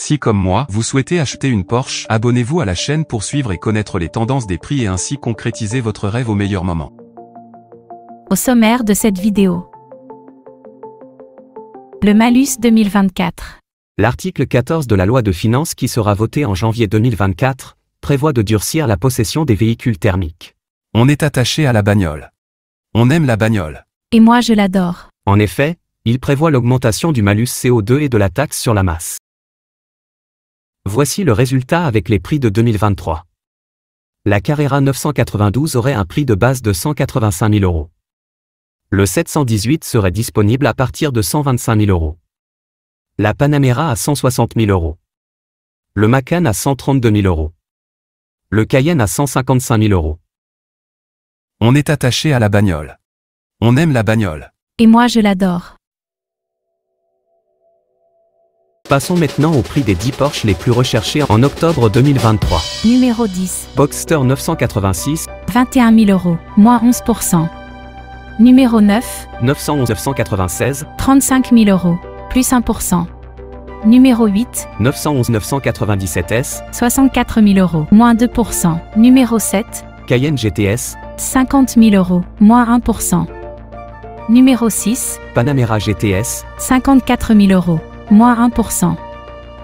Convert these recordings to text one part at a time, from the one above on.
Si comme moi, vous souhaitez acheter une Porsche, abonnez-vous à la chaîne pour suivre et connaître les tendances des prix et ainsi concrétiser votre rêve au meilleur moment. Au sommaire de cette vidéo. Le malus 2024. L'article 14 de la loi de finances qui sera votée en janvier 2024, prévoit de durcir la possession des véhicules thermiques. On est attaché à la bagnole. On aime la bagnole. Et moi je l'adore. En effet, il prévoit l'augmentation du malus CO2 et de la taxe sur la masse. Voici le résultat avec les prix de 2023. La Carrera 992 aurait un prix de base de 185 000 €. Le 718 serait disponible à partir de 125 000 €. La Panamera à 160 000 €. Le Macan à 132 000 €. Le Cayenne à 155 000 €. On est attaché à la bagnole. On aime la bagnole. Et moi je l'adore. Passons maintenant au prix des 10 Porsche les plus recherchés en octobre 2023. Numéro 10. Boxster 986, 21 000 €, moins 11%. Numéro 9. 911 996, 35 000 €, plus 1%. Numéro 8. 911 997S, 64 000 €, moins 2%. Numéro 7. Cayenne GTS, 50 000 €, moins 1%. Numéro 6. Panamera GTS, 54 000 €, moins 1%.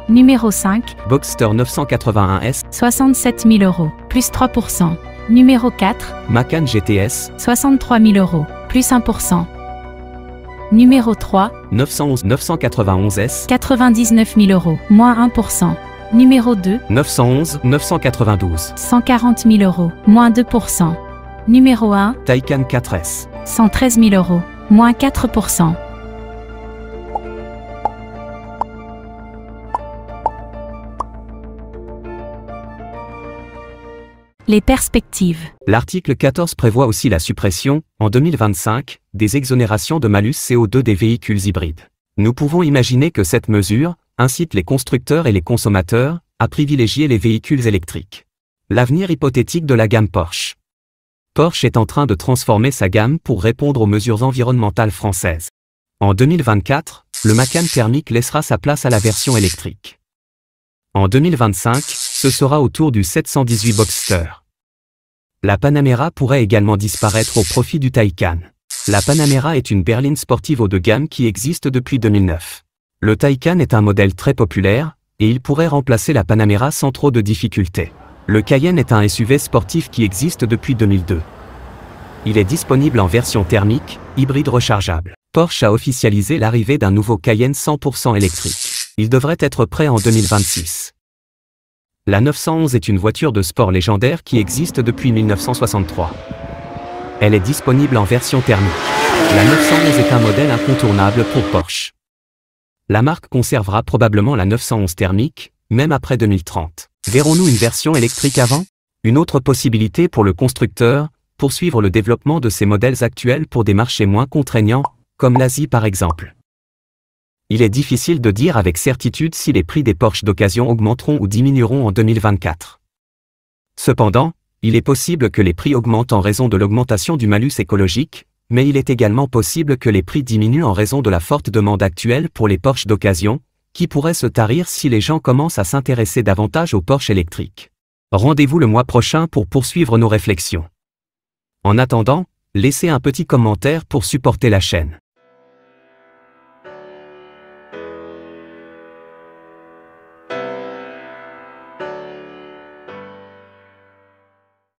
Numéro 5. Boxster 981S, 67 000 €, plus 3%. Numéro 4. Macan GTS, 63 000 €, plus 1%. Numéro 3. 911 991S, 99 000 €, moins 1%. Numéro 2. 911 992, 140 000 €, moins 2%. Numéro 1. Taycan 4S. 113 000 €, moins 4%. Les perspectives. L'article 14 prévoit aussi la suppression, en 2025, des exonérations de malus CO2 des véhicules hybrides. Nous pouvons imaginer que cette mesure incite les constructeurs et les consommateurs à privilégier les véhicules électriques. L'avenir hypothétique de la gamme Porsche. Porsche est en train de transformer sa gamme pour répondre aux mesures environnementales françaises. En 2024, le Macan thermique laissera sa place à la version électrique. En 2025, ce sera au tour du 718 Boxster. La Panamera pourrait également disparaître au profit du Taycan. La Panamera est une berline sportive haut de gamme qui existe depuis 2009. Le Taycan est un modèle très populaire, et il pourrait remplacer la Panamera sans trop de difficultés. Le Cayenne est un SUV sportif qui existe depuis 2002. Il est disponible en version thermique, hybride rechargeable. Porsche a officialisé l'arrivée d'un nouveau Cayenne 100% électrique. Il devrait être prêt en 2026. La 911 est une voiture de sport légendaire qui existe depuis 1963. Elle est disponible en version thermique. La 911 est un modèle incontournable pour Porsche. La marque conservera probablement la 911 thermique, même après 2030. Verrons-nous une version électrique avant? Une autre possibilité pour le constructeur, poursuivre le développement de ses modèles actuels pour des marchés moins contraignants, comme l'Asie par exemple. Il est difficile de dire avec certitude si les prix des Porsche d'occasion augmenteront ou diminueront en 2024. Cependant, il est possible que les prix augmentent en raison de l'augmentation du malus écologique, mais il est également possible que les prix diminuent en raison de la forte demande actuelle pour les Porsche d'occasion, qui pourrait se tarir si les gens commencent à s'intéresser davantage aux Porsche électriques. Rendez-vous le mois prochain pour poursuivre nos réflexions. En attendant, laissez un petit commentaire pour supporter la chaîne.